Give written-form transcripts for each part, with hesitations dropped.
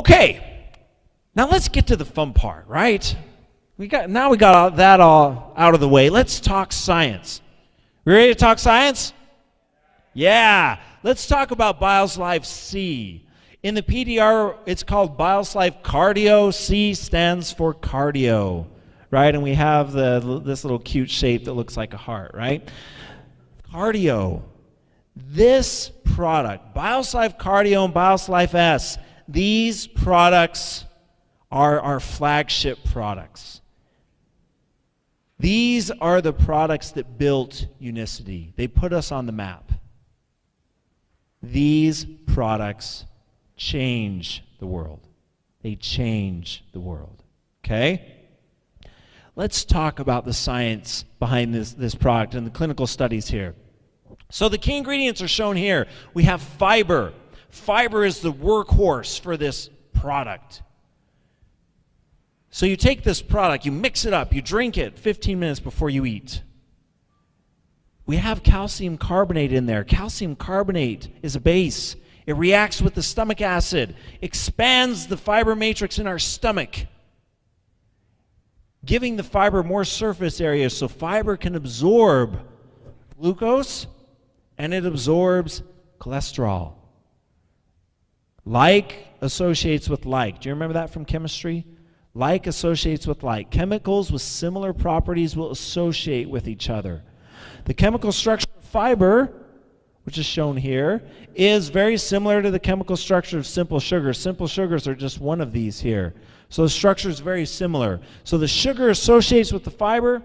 Okay, now let's get to the fun part, right? We got that all out of the way. Let's talk science. We ready to talk science? Yeah. Let's talk about Bioslife C. In the PDR, it's called Bioslife Cardio. C stands for cardio, right? And we have this little cute shape that looks like a heart, right? Cardio. This product, Bioslife Cardio and Bioslife S, these products are our flagship products. These are the products that built Unicity. They put us on the map. These products change the world. They change the world. Okay? Let's talk about the science behind this product and the clinical studies here. So the key ingredients are shown here. We have fiber. Fiber is the workhorse for this product. So you take this product, you mix it up, you drink it 15 minutes before you eat. We have calcium carbonate in there. Calcium carbonate is a base. It reacts with the stomach acid, expands the fiber matrix in our stomach, giving the fiber more surface area so fiber can absorb glucose and it absorbs cholesterol. Like associates with like. Do you remember that from chemistry? Like associates with like. Chemicals with similar properties will associate with each other. The chemical structure of fiber, which is shown here, is very similar to the chemical structure of simple sugars. Simple sugars are just one of these here. So the structure is very similar. So the sugar associates with the fiber.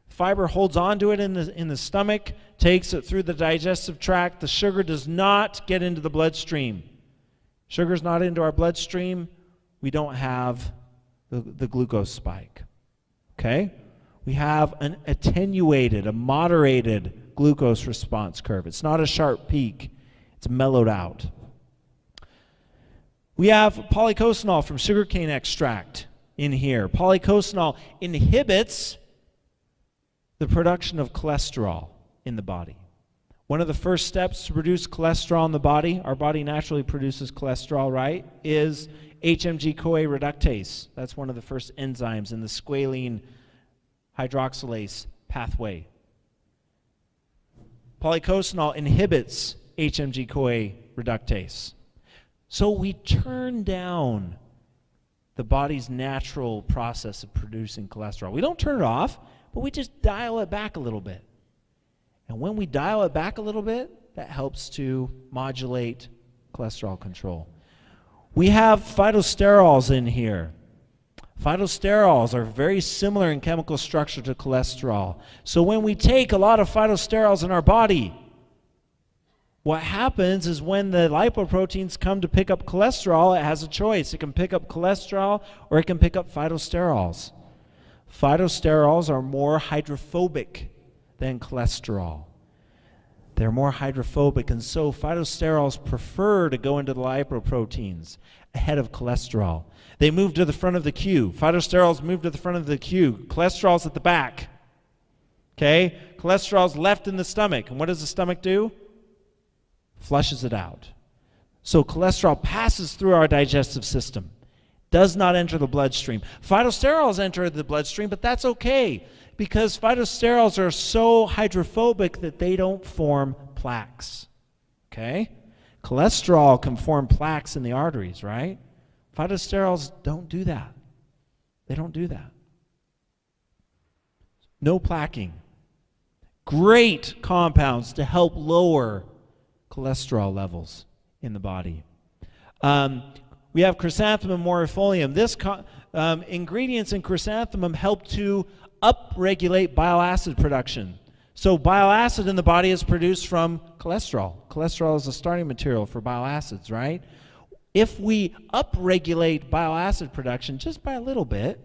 Fiber holds onto it in the stomach, takes it through the digestive tract. The sugar does not get into the bloodstream. Sugar is not into our bloodstream. We don't have the glucose spike. Okay? We have an attenuated, a moderated glucose response curve. It's not a sharp peak. It's mellowed out. We have polycosanol from sugarcane extract in here. Polycosanol inhibits the production of cholesterol in the body. One of the first steps to produce cholesterol in the body, our body naturally produces cholesterol, right, is HMG-CoA reductase. That's one of the first enzymes in the squalene hydroxylase pathway. Polycosanol inhibits HMG-CoA reductase. So we turn down the body's natural process of producing cholesterol. We don't turn it off, but we just dial it back a little bit. And when we dial it back a little bit, that helps to modulate cholesterol control. We have phytosterols in here. Phytosterols are very similar in chemical structure to cholesterol. So when we take a lot of phytosterols in our body, what happens is when the lipoproteins come to pick up cholesterol, it has a choice. It can pick up cholesterol or it can pick up phytosterols. Phytosterols are more hydrophobic than cholesterol. They're more hydrophobic, and so phytosterols prefer to go into the lipoproteins ahead of cholesterol. They move to the front of the queue. Phytosterols move to the front of the queue. Cholesterol's at the back. Okay? Cholesterol's left in the stomach. And what does the stomach do? Flushes it out. So cholesterol passes through our digestive system, does not enter the bloodstream. Phytosterols enter the bloodstream, but that's okay, because phytosterols are so hydrophobic that they don't form plaques. Okay? Cholesterol can form plaques in the arteries, right? Phytosterols don't do that. They don't do that. No plaquing. Great compounds to help lower cholesterol levels in the body. We have chrysanthemum morifolium. This ingredients in chrysanthemum help to upregulate bile acid production. So bile acid in the body is produced from cholesterol. Cholesterol is a starting material for bile acids, right? If we upregulate bile acid production just by a little bit,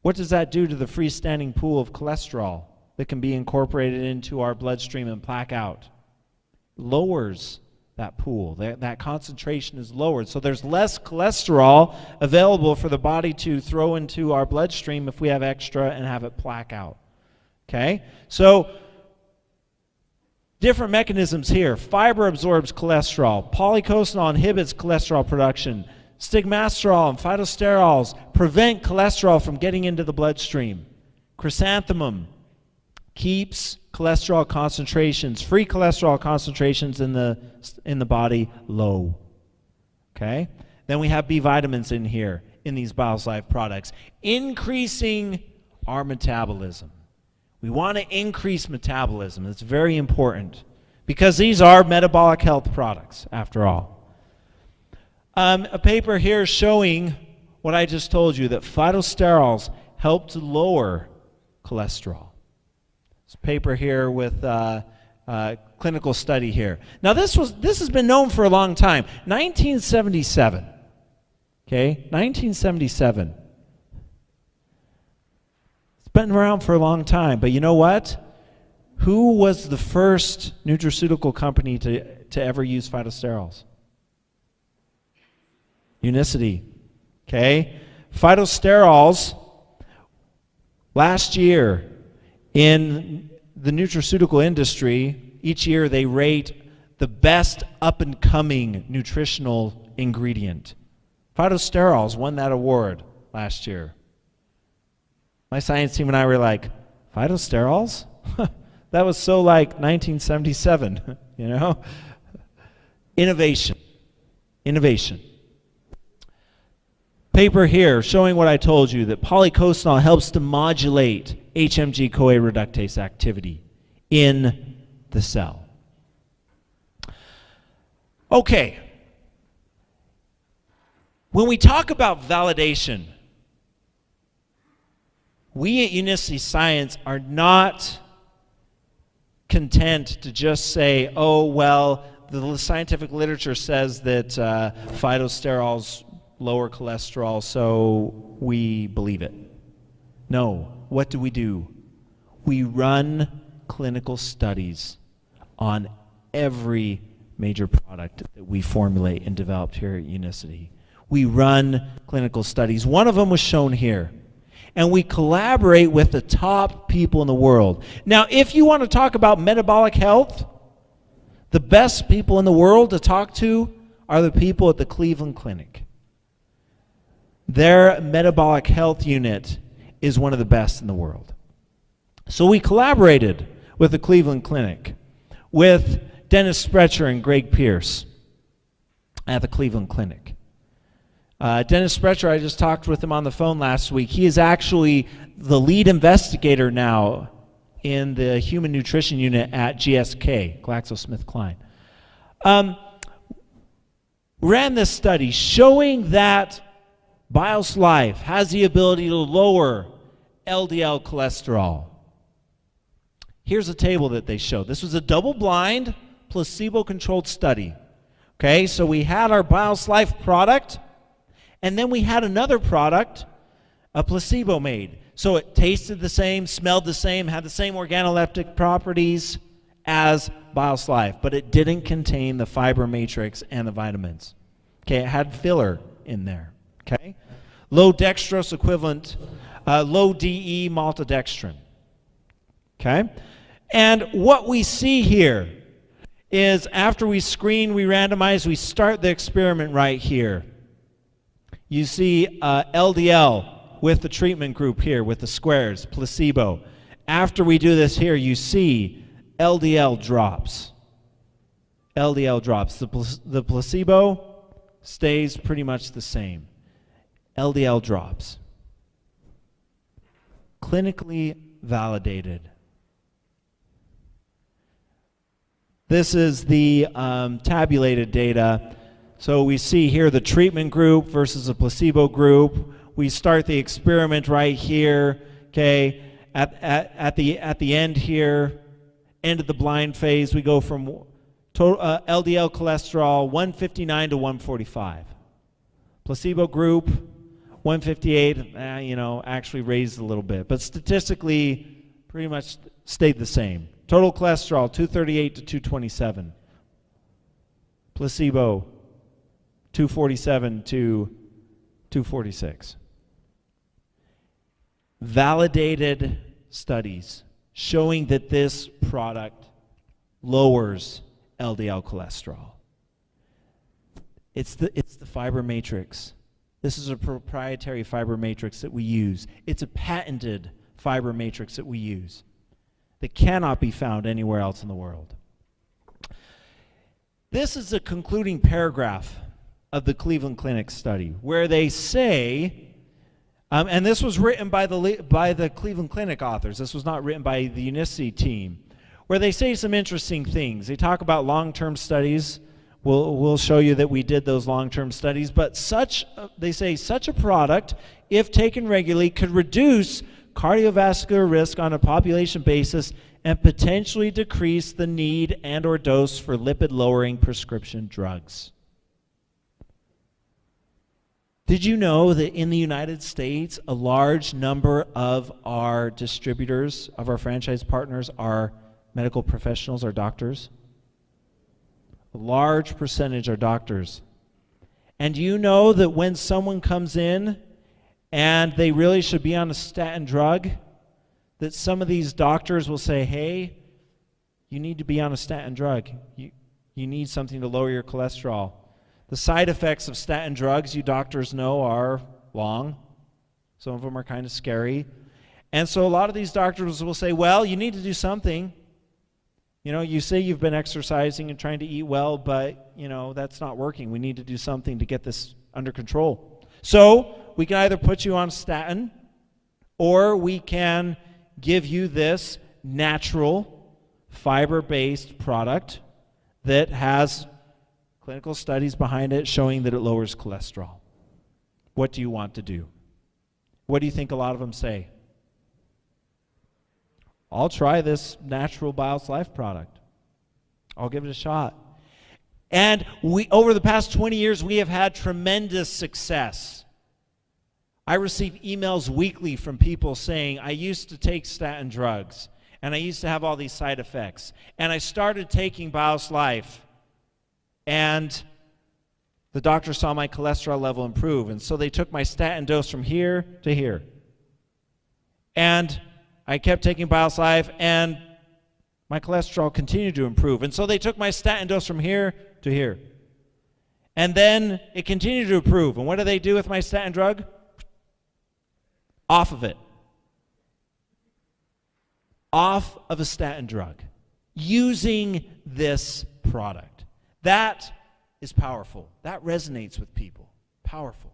what does that do to the freestanding pool of cholesterol that can be incorporated into our bloodstream and plaque out? Lowers that pool. That concentration is lowered. So there's less cholesterol available for the body to throw into our bloodstream if we have extra and have it plaque out. Okay? So different mechanisms here. Fiber absorbs cholesterol. Polycosanol inhibits cholesterol production. Stigmasterol and phytosterols prevent cholesterol from getting into the bloodstream. Chrysanthemum keeps cholesterol concentrations, free cholesterol concentrations in the body low. Okay? Then we have B vitamins in here, in these BioSlife products, increasing our metabolism. We want to increase metabolism. It's very important because these are metabolic health products, after all. A paper here showing what I just told you, that phytosterols help to lower cholesterol. It's a paper here with clinical study here. Now this has been known for a long time. 1977. Okay, 1977. It's been around for a long time, but you know what? Who was the first nutraceutical company to ever use phytosterols? Unicity. Okay? Phytosterols, last year in the nutraceutical industry, each year they rate the best up-and-coming nutritional ingredient. Phytosterols won that award last year. My science team and I were like, phytosterols? That was so like 1977, you know? Innovation. Innovation. Paper here showing what I told you, that polycosanol helps to modulate HMG-CoA reductase activity in the cell. Okay. When we talk about validation, we at Unicity Science are not content to just say, oh, well, the scientific literature says that phytosterols lower cholesterol, so we believe it. No. What do? We run clinical studies on every major product that we formulate and developed here at Unicity. We run clinical studies. One of them was shown here. And we collaborate with the top people in the world. Now, if you want to talk about metabolic health, the best people in the world to talk to are the people at the Cleveland Clinic. Their metabolic health unit is one of the best in the world. So we collaborated with the Cleveland Clinic, with Dennis Sprecher and Greg Pierce at the Cleveland Clinic. Dennis Sprecher, I just talked with him on the phone last week. He is actually the lead investigator now in the human nutrition unit at GSK, GlaxoSmithKline. Ran this study showing that BioSlife has the ability to lower LDL cholesterol. Here's a table that they showed. This was a double-blind, placebo-controlled study. Okay, so we had our BioSlife product, and then we had another product, a placebo made. So it tasted the same, smelled the same, had the same organoleptic properties as BioSlife, but it didn't contain the fiber matrix and the vitamins. Okay, it had filler in there. Okay, low dextrose equivalent, low DE maltodextrin. Okay, and what we see here is after we screen, we randomize, we start the experiment right here. You see LDL with the treatment group here with the squares, placebo. After we do this here, you see LDL drops. LDL drops. The placebo stays pretty much the same. LDL drops. Clinically validated. This is the tabulated data. So we see here the treatment group versus the placebo group. We start the experiment right here, okay? At the end here, end of the blind phase, we go from total, LDL cholesterol 159 to 145. Placebo group 158, actually raised a little bit, but statistically pretty much stayed the same. Total cholesterol 238 to 227. Placebo 247 to 246. Validated studies showing that this product lowers LDL cholesterol. It's the fiber matrix. This is a proprietary fiber matrix that we use. It's a patented fiber matrix that we use that cannot be found anywhere else in the world. This is a concluding paragraph of the Cleveland Clinic study where they say, and this was written by the Cleveland Clinic authors. This was not written by the Unicity team, where they say some interesting things. They talk about long-term studies. We'll show you that we did those long-term studies, but they say such a product, if taken regularly, could reduce cardiovascular risk on a population basis and potentially decrease the need and or dose for lipid-lowering prescription drugs. Did you know that in the United States, a large number of our distributors, of our franchise partners, are medical professionals, are doctors? A large percentage are doctors. And you know that when someone comes in and they really should be on a statin drug, that some of these doctors will say, hey, you need to be on a statin drug. You need something to lower your cholesterol. The side effects of statin drugs, you doctors know, are long. Some of them are kind of scary. And so a lot of these doctors will say, well, you need to do something. You know, you say you've been exercising and trying to eat well, but, you know, that's not working. We need to do something to get this under control. So we can either put you on statin, or we can give you this natural fiber-based product that has clinical studies behind it showing that it lowers cholesterol. What do you want to do? What do you think a lot of them say? I'll try this natural BIOS Life product. I'll give it a shot. And over the past 20 years, we have had tremendous success. I receive emails weekly from people saying, I used to take statin drugs, and I used to have all these side effects, and I started taking BIOS Life, and the doctor saw my cholesterol level improve, and so they took my statin dose from here to here. And I kept taking BIOS Life, and my cholesterol continued to improve. And so they took my statin dose from here to here. And then it continued to improve. And what do they do with my statin drug? Off of it. Off of a statin drug. Using this product. That is powerful. That resonates with people. Powerful.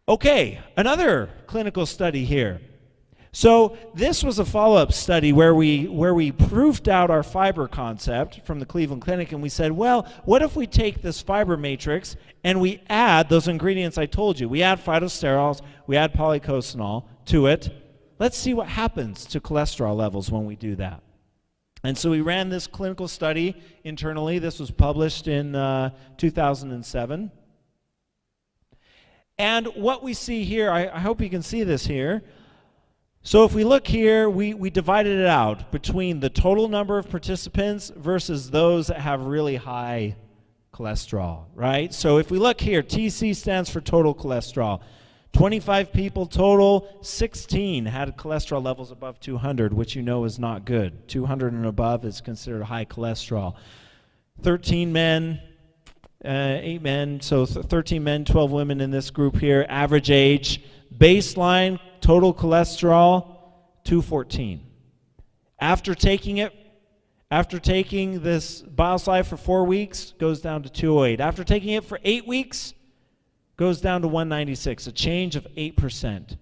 Okay, another clinical study here. So this was a follow-up study where we proofed out our fiber concept from the Cleveland Clinic, and we said, well, what if we take this fiber matrix and we add those ingredients I told you? We add phytosterols, we add polycosanol to it. Let's see what happens to cholesterol levels when we do that. And so we ran this clinical study internally. This was published in 2007. And what we see here, I hope you can see this here. So if we look here, we divided it out between the total number of participants versus those that have really high cholesterol, right? So if we look here, TC stands for total cholesterol. 25 people total, 16 had cholesterol levels above 200, which you know is not good. 200 and above is considered high cholesterol. 13 men, 8 men, so 13 men, 12 women in this group here. Average age, baseline total cholesterol, 214. After taking this BIOS Life for 4 weeks, goes down to 208. After taking it for 8 weeks, goes down to 196, a change of 8%.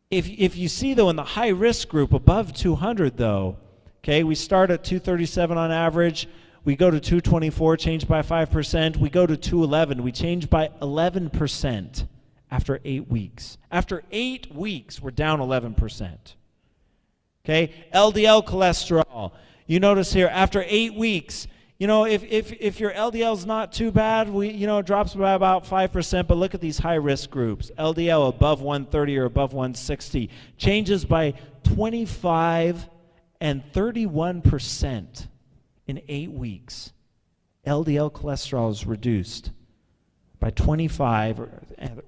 If you see, though, in the high-risk group, above 200, though, okay, we start at 237 on average. We go to 224, change by 5%. We go to 211, we change by 11% after 8 weeks. After 8 weeks, we're down 11%. Okay, LDL cholesterol. You notice here, after 8 weeks, you know, if your LDL is not too bad, it drops by about 5%, but look at these high-risk groups. LDL above 130 or above 160 changes by 25 and 31% in 8 weeks. LDL cholesterol is reduced by 25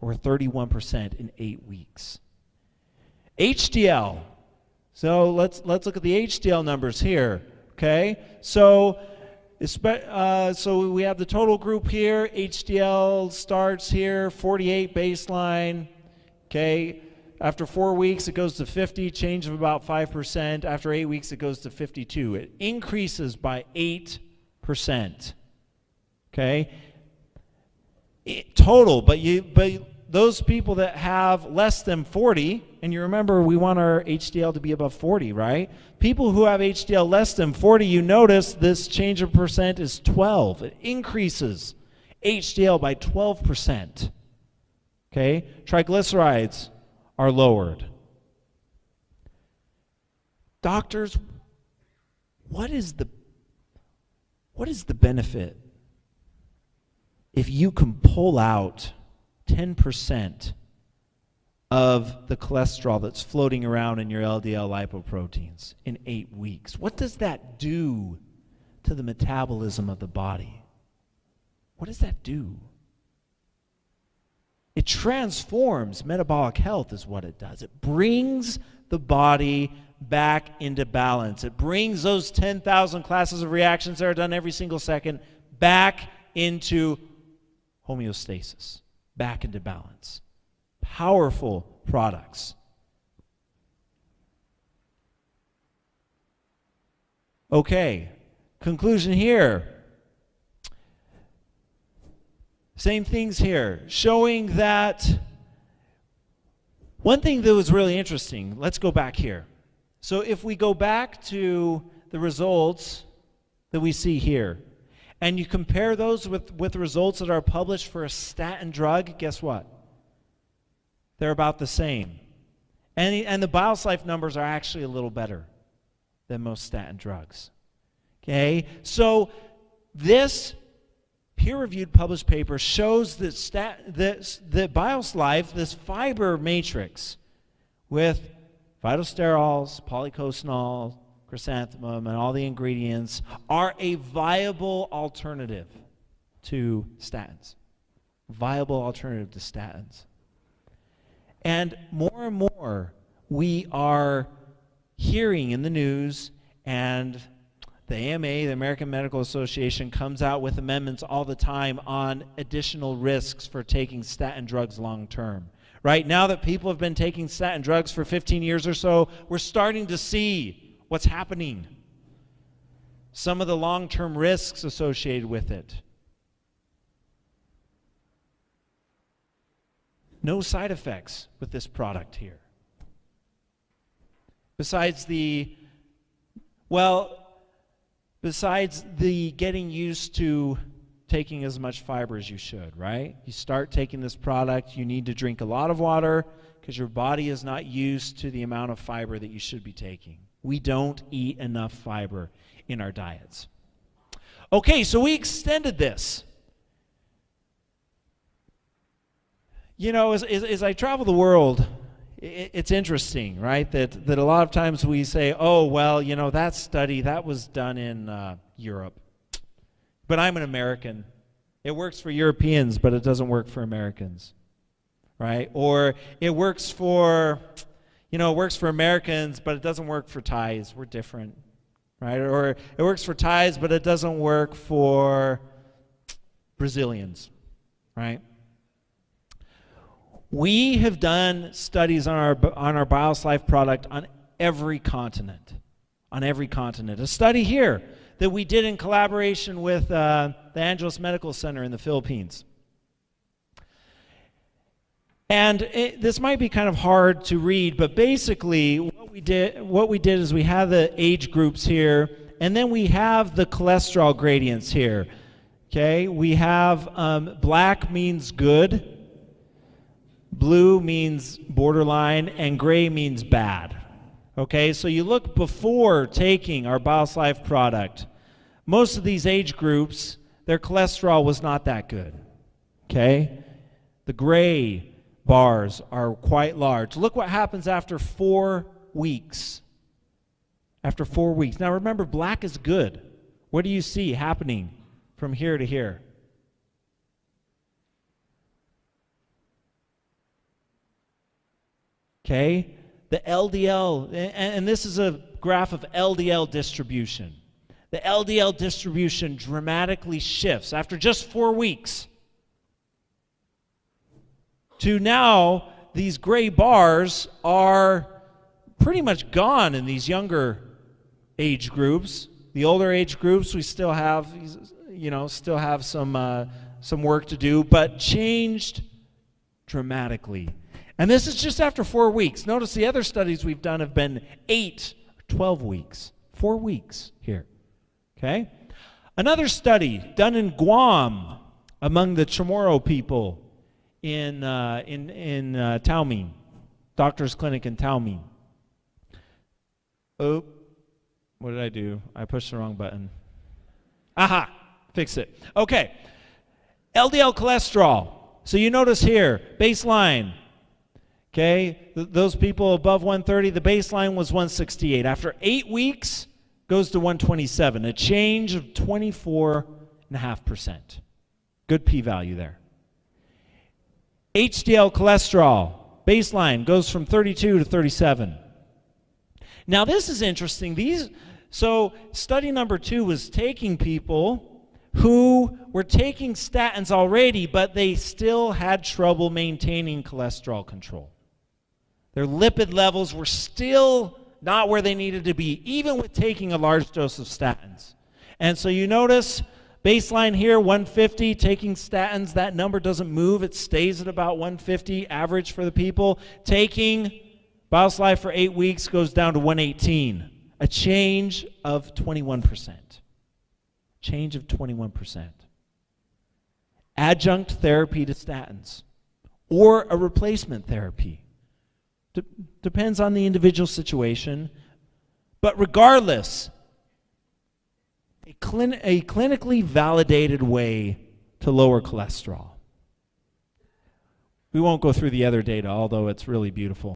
or 31% in 8 weeks. HDL. So let's look at the HDL numbers here. Okay, so So we have the total group here. HDL starts here, 48 baseline. Okay. After 4 weeks, it goes to 50, change of about 5%. After 8 weeks, it goes to 52. It increases by 8%. Okay. Total, but those people that have less than 40, and you remember we want our HDL to be above 40, right? People who have HDL less than 40, you notice this change of percent is 12. It increases HDL by 12%. Okay? Triglycerides are lowered. Doctors, what is the benefit if you can pull out 10% of the cholesterol that's floating around in your LDL lipoproteins in 8 weeks? What does that do to the metabolism of the body? What does that do? It transforms metabolic health is what it does. It brings the body back into balance. It brings those 10,000 classes of reactions that are done every single second back into homeostasis, back into balance. Powerful products. Okay, conclusion here. Same things here, showing that one thing that was really interesting, let's go back here. So if we go back to the results that we see here, and you compare those with the results that are published for a statin drug, guess what? They're about the same. And the BioSlife numbers are actually a little better than most statin drugs. Okay? So this peer-reviewed published paper shows that BioSlife, this fiber matrix with phytosterols, polycosanol, chrysanthemum, and all the ingredients are a viable alternative to statins. Viable alternative to statins. And more, we are hearing in the news, and the AMA, the American Medical Association, comes out with amendments all the time on additional risks for taking statin drugs long term. Right now that people have been taking statin drugs for 15 years or so, we're starting to see what's happening. Some of the long-term risks associated with it. No side effects with this product here. Besides the getting used to taking as much fiber as you should, right? You start taking this product, you need to drink a lot of water because your body is not used to the amount of fiber that you should be taking. We don't eat enough fiber in our diets. Okay, so we extended this. You know, as I travel the world, it's interesting, right? That a lot of times we say, oh, well, you know, that study, that was done in Europe. But I'm an American. It works for Europeans, but it doesn't work for Americans, right? Or it works for, it works for Americans, but it doesn't work for Thais. We're different, right? Or it works for Thais, but it doesn't work for Brazilians, right? We have done studies on our BioSlife product on every continent. A study here that we did in collaboration with the Angeles Medical Center in the Philippines. And this might be kind of hard to read, but basically what we did is we have the age groups here, and then we have the cholesterol gradients here. Okay, we have black means good. Blue means borderline, and gray means bad. Okay, so you look before taking our BioSlife product. Most of these age groups, their cholesterol was not that good. Okay, the gray bars are quite large. Look what happens after 4 weeks. After 4 weeks. Now remember, black is good. What do you see happening from here to here? Okay, the LDL, and this is a graph of LDL distribution. The LDL distribution dramatically shifts after just 4 weeks to now these gray bars are pretty much gone in these younger age groups. The older age groups, we still have, some work to do, but changed dramatically. And this is just after 4 weeks. Notice the other studies we've done have been 8 or 12 weeks. 4 weeks here. Okay? Another study done in Guam among the Chamorro people in Taoming, doctor's clinic in Taoming. Oh, what did I do? I pushed the wrong button. Aha, fix it. Okay, LDL cholesterol. So you notice here, baseline. Okay, those people above 130, the baseline was 168. After 8 weeks, goes to 127, a change of 24.5%. Good p-value there. HDL cholesterol, baseline, goes from 32 to 37. Now this is interesting. So study number 2 was taking people who were taking statins already, but they still had trouble maintaining cholesterol control. Their lipid levels were still not where they needed to be, even with taking a large dose of statins. And so you notice baseline here, 150, taking statins, that number doesn't move. It stays at about 150 average for the people. Taking Bioslide for 8 weeks goes down to 118, a change of 21%. Change of 21%. Adjunct therapy to statins or a replacement therapy. Depends on the individual situation. But regardless, a clinically validated way to lower cholesterol. We won't go through the other data, although it's really beautiful.